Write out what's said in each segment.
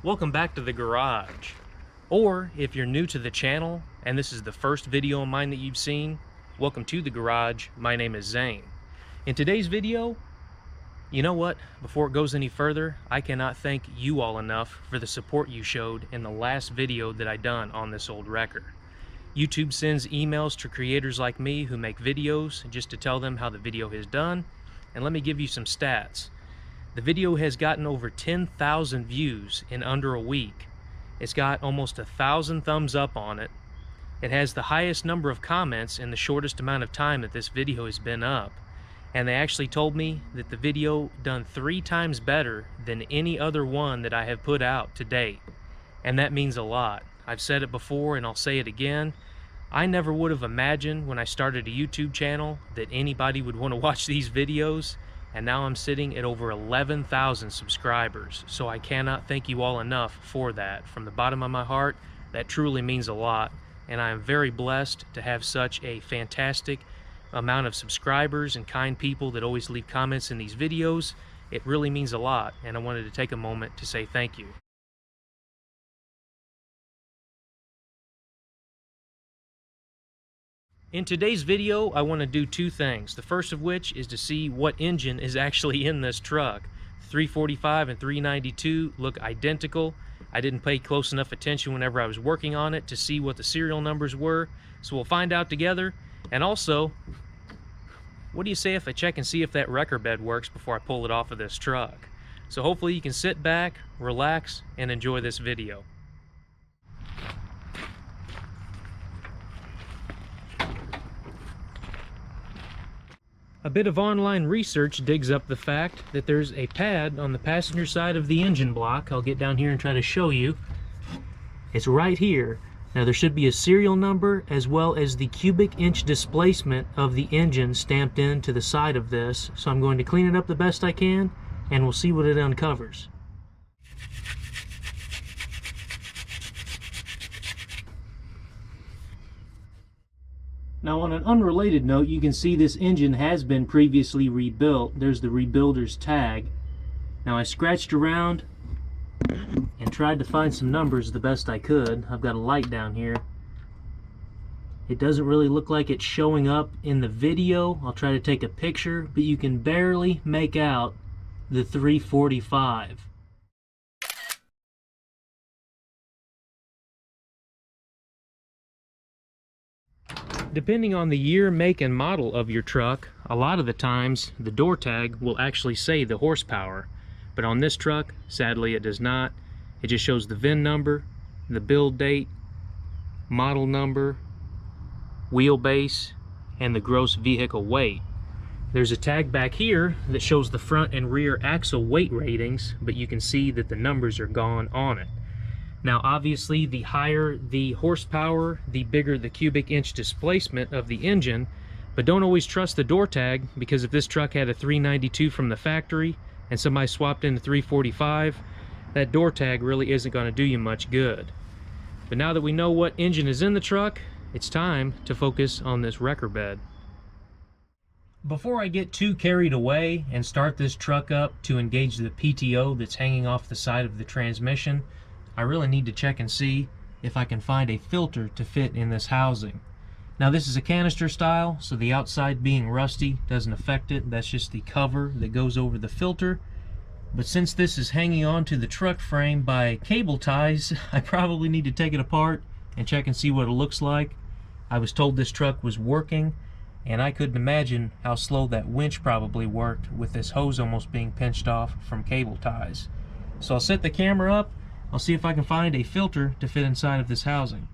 Welcome back to the garage. Or if you're new to the channel and this is the first video of mine that you've seen, welcome to the garage. My name is Zane. In today's video, you know what? Before it goes any further, I cannot thank you all enough for the support you showed in the last video that I done on this old wrecker. YouTube sends emails to creators like me who make videos just to tell them how the video is done. And let me give you some stats. The video has gotten over 10,000 views in under a week. It's got almost 1,000 thumbs up on it. It has the highest number of comments in the shortest amount of time that this video has been up. And they actually told me that the video done 3 times better than any other one that I have put out to date. And that means a lot. I've said it before and I'll say it again. I never would have imagined when I started a YouTube channel that anybody would want to watch these videos. And now I'm sitting at over 11,000 subscribers. So I cannot thank you all enough for that. From the bottom of my heart, that truly means a lot. And I am very blessed to have such a fantastic amount of subscribers and kind people that always leave comments in these videos. It really means a lot, and I wanted to take a moment to say thank you. In today's video, I want to do 2 things. The first of which is to see what engine is actually in this truck. 345 and 392 look identical. I didn't pay close enough attention whenever I was working on it to see what the serial numbers were, so we'll find out together. And also, what do you say if I check and see if that wrecker bed works before I pull it off of this truck? So hopefully you can sit back, relax, and enjoy this video. A bit of online research digs up the fact that there's a pad on the passenger side of the engine block. I'll get down here and try to show you. It's right here. Now there should be a serial number as well as the cubic inch displacement of the engine stamped into the side of this. So I'm going to clean it up the best I can and we'll see what it uncovers. Now on an unrelated note, you can see this engine has been previously rebuilt. There's the rebuilder's tag. Now I scratched around and tried to find some numbers the best I could. I've got a light down here. It doesn't really look like it's showing up in the video. I'll try to take a picture, but you can barely make out the 345. Depending on the year, make, and model of your truck, a lot of the times the door tag will actually say the horsepower. But on this truck, sadly it does not. It just shows the VIN number, the build date, model number, wheelbase, and the gross vehicle weight. There's a tag back here that shows the front and rear axle weight ratings, but you can see that the numbers are gone on it. Now obviously the higher the horsepower, the bigger the cubic inch displacement of the engine, but don't always trust the door tag, because if this truck had a 392 from the factory and somebody swapped in a 345, that door tag really isn't going to do you much good. But now that we know what engine is in the truck, it's time to focus on this wrecker bed. Before I get too carried away and start this truck up to engage the PTO that's hanging off the side of the transmission, I really need to check and see if I can find a filter to fit in this housing. Now this is a canister style, so the outside being rusty doesn't affect it. That's just the cover that goes over the filter. But since this is hanging on to the truck frame by cable ties, I probably need to take it apart and check and see what it looks like. I was told this truck was working, and I couldn't imagine how slow that winch probably worked with this hose almost being pinched off from cable ties. So I'll set the camera up. I'll see if I can find a filter to fit inside of this housing.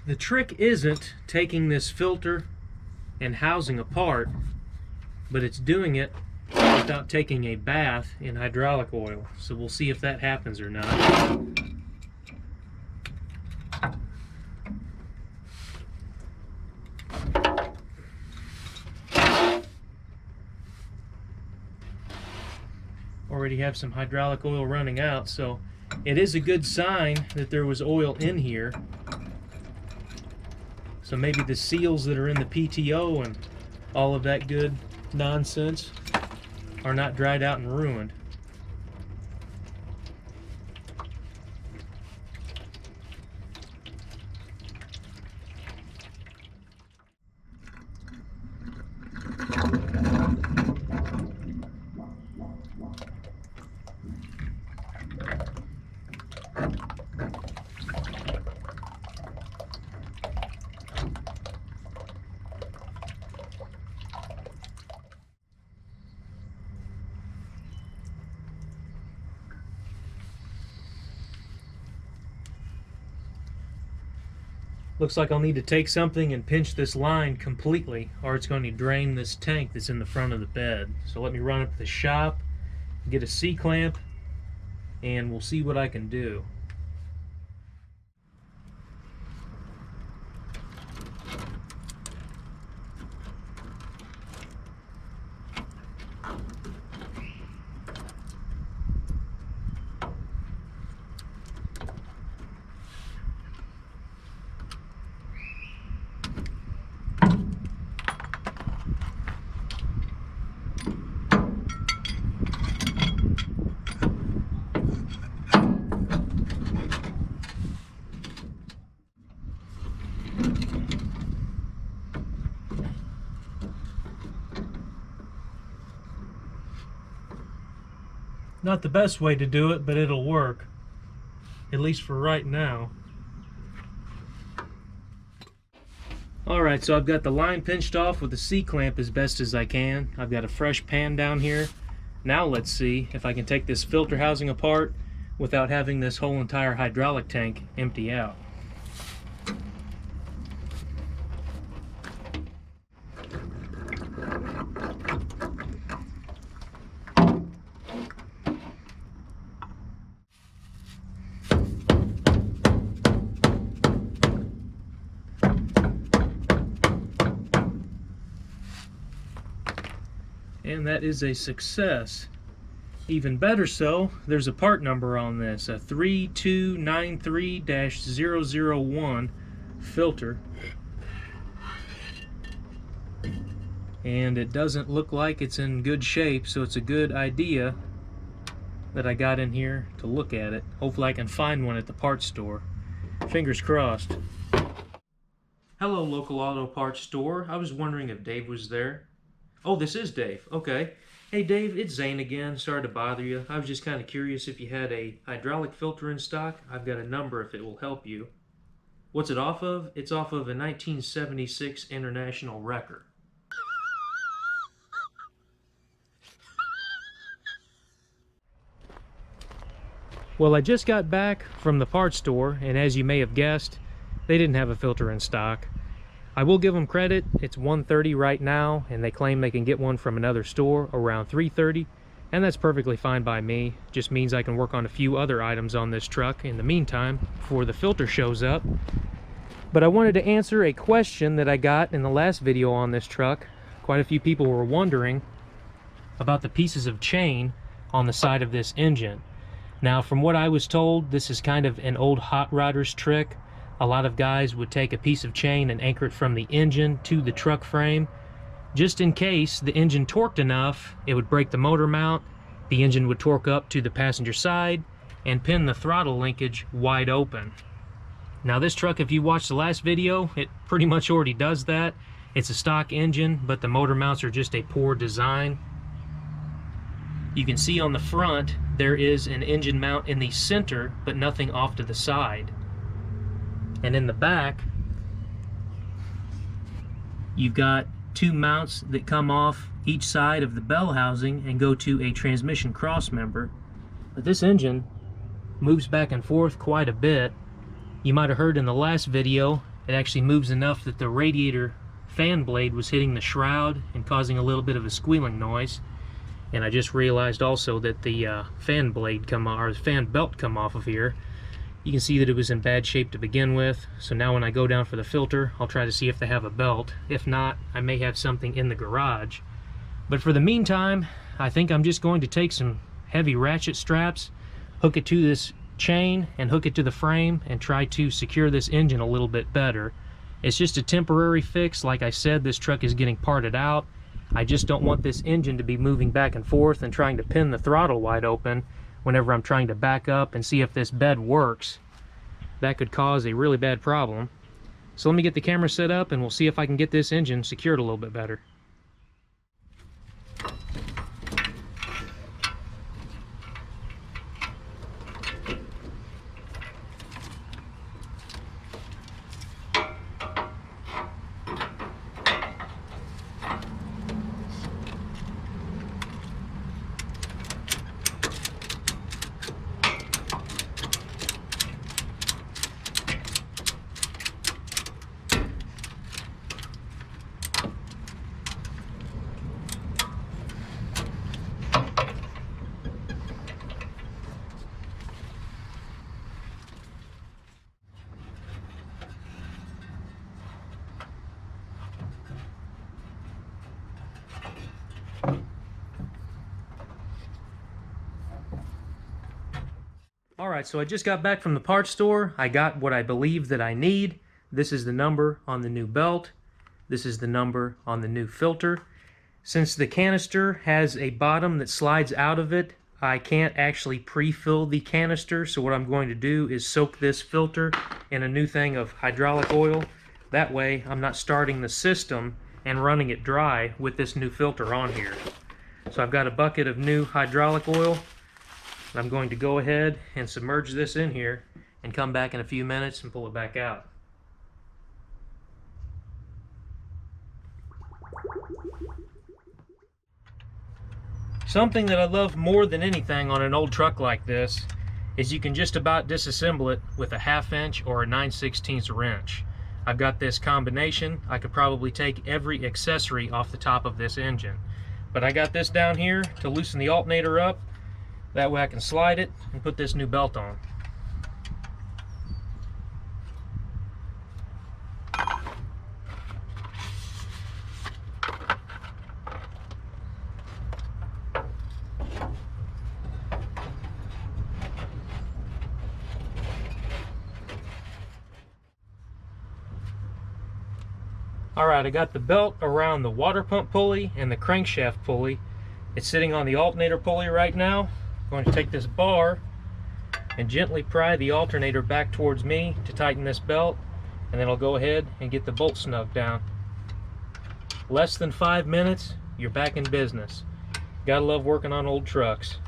The trick isn't taking this filter and housing apart, but it's doing it without taking a bath in hydraulic oil. So we'll see if that happens or not. Already have some hydraulic oil running out, so it is a good sign that there was oil in here. So maybe the seals that are in the PTO and all of that good nonsense are not dried out and ruined. Looks like I'll need to take something and pinch this line completely, or it's going to drain this tank that's in the front of the bed. So let me run up to the shop, get a C-clamp, and we'll see what I can do. Not the best way to do it, but it'll work, at least for right now. Alright, so I've got the line pinched off with the C-clamp as best as I can. I've got a fresh pan down here. Now let's see if I can take this filter housing apart without having this whole entire hydraulic tank empty out. And that is a success. Even better so, there's a part number on this, a 3293-001 filter. And it doesn't look like it's in good shape, so it's a good idea that I got in here to look at it. Hopefully I can find one at the parts store. Fingers crossed. Hello, local auto parts store. I was wondering if Dave was there. Oh, this is Dave. Okay. Hey, Dave, it's Zane again. Sorry to bother you. I was just kind of curious if you had a hydraulic filter in stock. I've got a number if it will help you. What's it off of? It's off of a 1976 International Wrecker. Well, I just got back from the parts store, and as you may have guessed, they didn't have a filter in stock. I will give them credit, it's $130 right now, and they claim they can get one from another store around $330, and that's perfectly fine by me. Just means I can work on a few other items on this truck in the meantime before the filter shows up. But I wanted to answer a question that I got in the last video on this truck. Quite a few people were wondering about the pieces of chain on the side of this engine. Now, from what I was told, this is kind of an old hot rodder's trick. A lot of guys would take a piece of chain and anchor it from the engine to the truck frame. Just in case the engine torqued enough, it would break the motor mount, the engine would torque up to the passenger side, and pin the throttle linkage wide open. Now this truck, if you watched the last video, it pretty much already does that. It's a stock engine, but the motor mounts are just a poor design. You can see on the front, there is an engine mount in the center, but nothing off to the side. And in the back, you've got two mounts that come off each side of the bell housing and go to a transmission cross member. But this engine moves back and forth quite a bit. You might have heard in the last video, it actually moves enough that the radiator fan blade was hitting the shroud and causing a little bit of a squealing noise. And I just realized also that the fan blade or the fan belt come off of here. You can see that it was in bad shape to begin with, so now when I go down for the filter, I'll try to see if they have a belt. If not, I may have something in the garage. But for the meantime, I think I'm just going to take some heavy ratchet straps, hook it to this chain, and hook it to the frame, and try to secure this engine a little bit better. It's just a temporary fix. Like I said, this truck is getting parted out. I just don't want this engine to be moving back and forth and trying to pin the throttle wide open whenever I'm trying to back up and see if this bed works. That could cause a really bad problem. So let me get the camera set up and we'll see if I can get this engine secured a little bit better. Alright, so I just got back from the parts store. I got what I believe that I need. This is the number on the new belt. This is the number on the new filter. Since the canister has a bottom that slides out of it, I can't actually pre-fill the canister, so what I'm going to do is soak this filter in a new thing of hydraulic oil. That way I'm not starting the system and running it dry with this new filter on here. So I've got a bucket of new hydraulic oil. I'm going to go ahead and submerge this in here and come back in a few minutes and pull it back out. Something that I love more than anything on an old truck like this is you can just about disassemble it with a 1/2 inch or a 9/16 wrench. I've got this combination. I could probably take every accessory off the top of this engine. But I got this down here to loosen the alternator up. That way I can slide it and put this new belt on. Alright, I got the belt around the water pump pulley and the crankshaft pulley. It's sitting on the alternator pulley right now. I'm going to take this bar and gently pry the alternator back towards me to tighten this belt, and then I'll go ahead and get the bolt snugged down. Less than 5 minutes, you're back in business. Gotta love working on old trucks.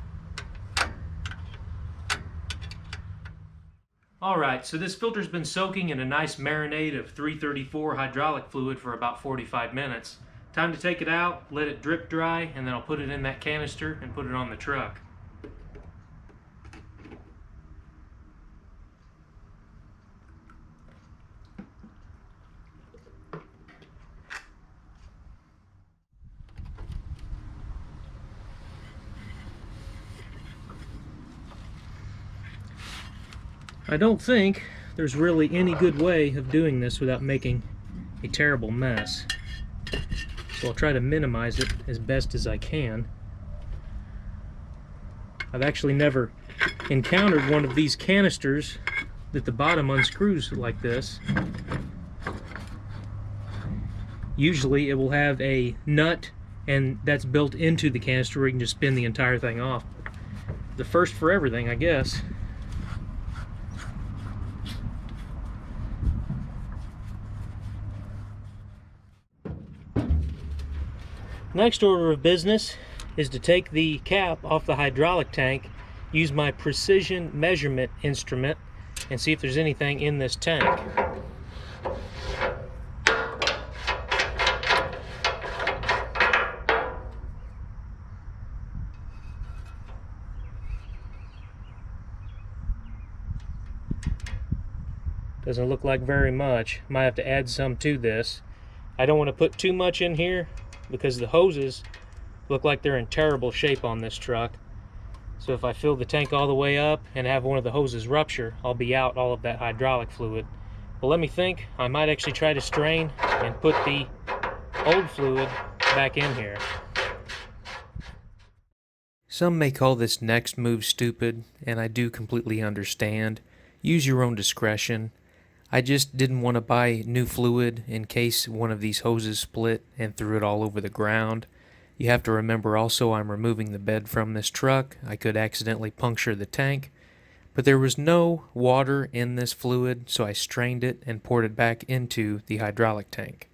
Alright, so this filter's been soaking in a nice marinade of 334 hydraulic fluid for about 45 minutes. Time to take it out, let it drip dry, and then I'll put it in that canister and put it on the truck. I don't think there's really any good way of doing this without making a terrible mess. So I'll try to minimize it as best as I can. I've actually never encountered one of these canisters that the bottom unscrews like this. Usually it will have a nut and that's built into the canister where you can just spin the entire thing off. The first for everything, I guess. Next order of business is to take the cap off the hydraulic tank, use my precision measurement instrument, and see if there's anything in this tank. Doesn't look like very much. Might have to add some to this. I don't want to put too much in here because the hoses look like they're in terrible shape on this truck. So if I fill the tank all the way up and have one of the hoses rupture, I'll be out all of that hydraulic fluid. But let me think, I might actually try to strain and put the old fluid back in here. Some may call this next move stupid, and I do completely understand. Use your own discretion. I just didn't want to buy new fluid in case one of these hoses split and threw it all over the ground. You have to remember also I'm removing the bed from this truck. I could accidentally puncture the tank. But there was no water in this fluid, so I strained it and poured it back into the hydraulic tank.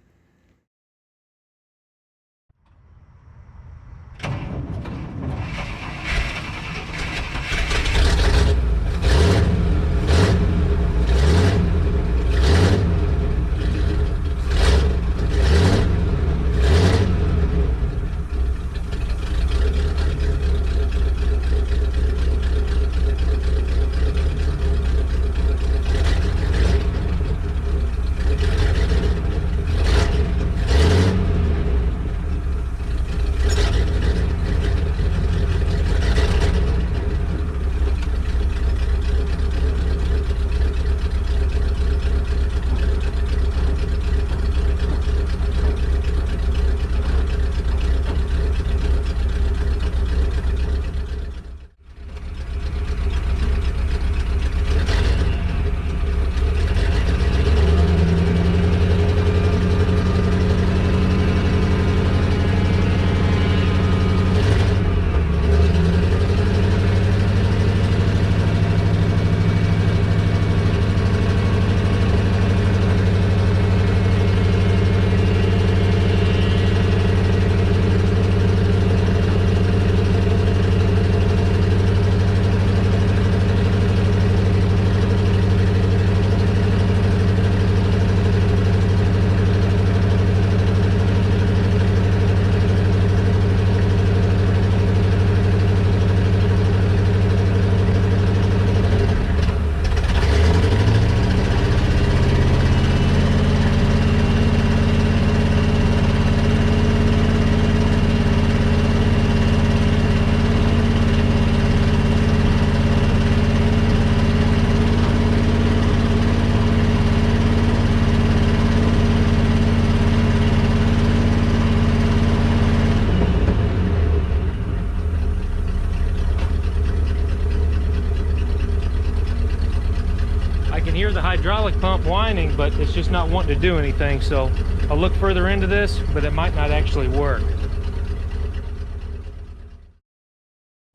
I can hear the hydraulic pump whining, but it's just not wanting to do anything, so I'll look further into this, but it might not actually work.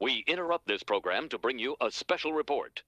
We interrupt this program to bring you a special report.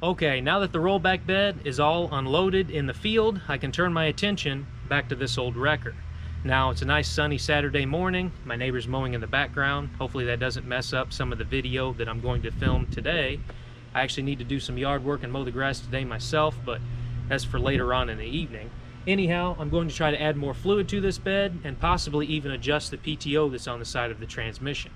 Okay, now that the rollback bed is all unloaded in the field, I can turn my attention back to this old wrecker. Now, it's a nice sunny Saturday morning. My neighbor's mowing in the background. Hopefully that doesn't mess up some of the video that I'm going to film today. I actually need to do some yard work and mow the grass today myself, but that's for later on in the evening. Anyhow, I'm going to try to add more fluid to this bed and possibly even adjust the PTO that's on the side of the transmission.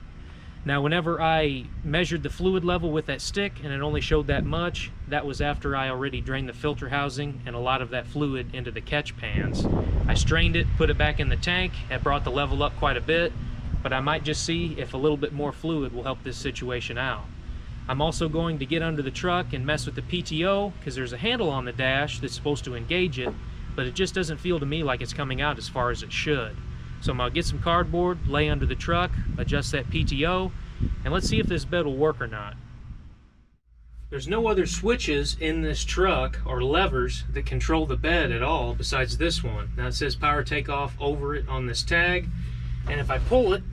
Now, whenever I measured the fluid level with that stick and it only showed that much, that was after I already drained the filter housing and a lot of that fluid into the catch pans. I strained it, put it back in the tank, it brought the level up quite a bit, but I might just see if a little bit more fluid will help this situation out. I'm also going to get under the truck and mess with the PTO because there's a handle on the dash that's supposed to engage it, but it just doesn't feel to me like it's coming out as far as it should. So I'm going to get some cardboard, lay under the truck, adjust that PTO, and let's see if this bed will work or not. There's no other switches in this truck or levers that control the bed at all besides this one. Now it says power takeoff over it on this tag, and if I pull it,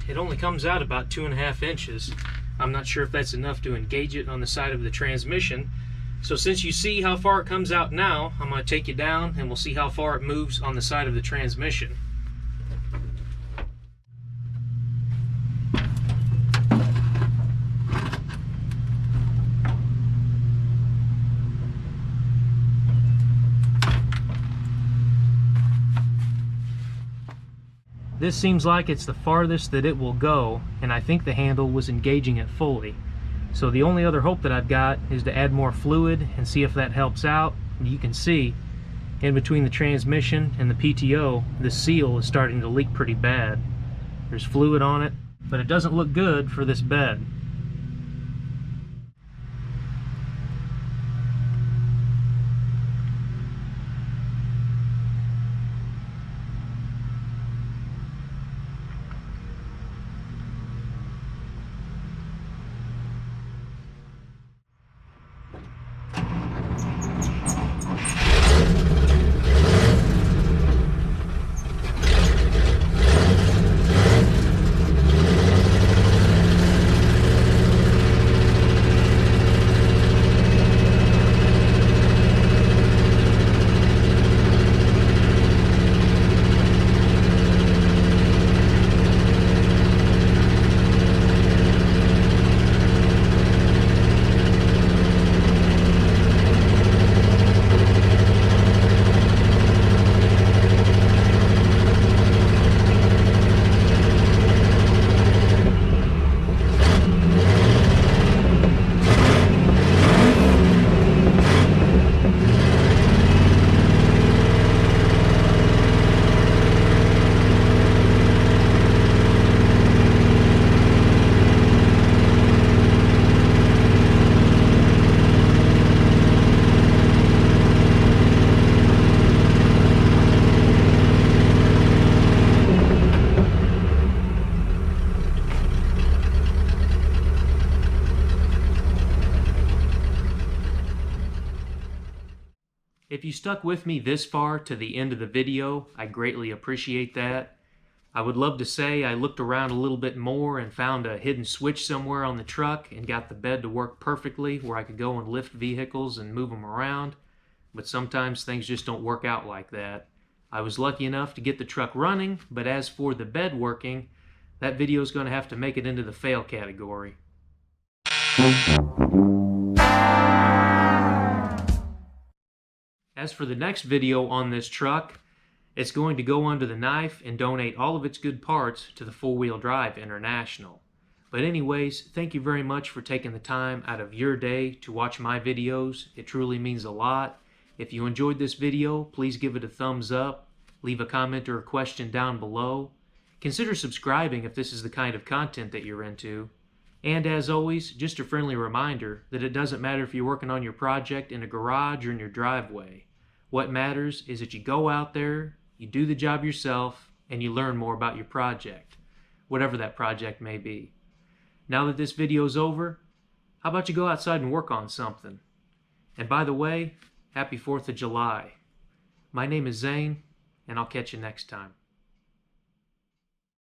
it only comes out about 2.5 inches. I'm not sure if that's enough to engage it on the side of the transmission. So since you see how far it comes out now, I'm going to take you down and we'll see how far it moves on the side of the transmission. This seems like it's the farthest that it will go, and I think the handle was engaging it fully. So the only other hope that I've got is to add more fluid and see if that helps out. And you can see in between the transmission and the PTO, the seal is starting to leak pretty bad. There's fluid on it, but it doesn't look good for this bed. If you stuck with me this far to the end of the video, I greatly appreciate that. I would love to say I looked around a little bit more and found a hidden switch somewhere on the truck and got the bed to work perfectly where I could go and lift vehicles and move them around, but sometimes things just don't work out like that. I was lucky enough to get the truck running, but as for the bed working, that video is going to have to make it into the fail category. As for the next video on this truck, it's going to go under the knife and donate all of its good parts to the 4-Wheel Drive International. But anyways, thank you very much for taking the time out of your day to watch my videos. It truly means a lot. If you enjoyed this video, please give it a thumbs up, leave a comment or a question down below. Consider subscribing if this is the kind of content that you're into. And as always, just a friendly reminder that it doesn't matter if you're working on your project in a garage or in your driveway. What matters is that you go out there, you do the job yourself, and you learn more about your project, whatever that project may be. Now that this video's over, how about you go outside and work on something? And by the way, happy 4th of July. My name is Zane, and I'll catch you next time.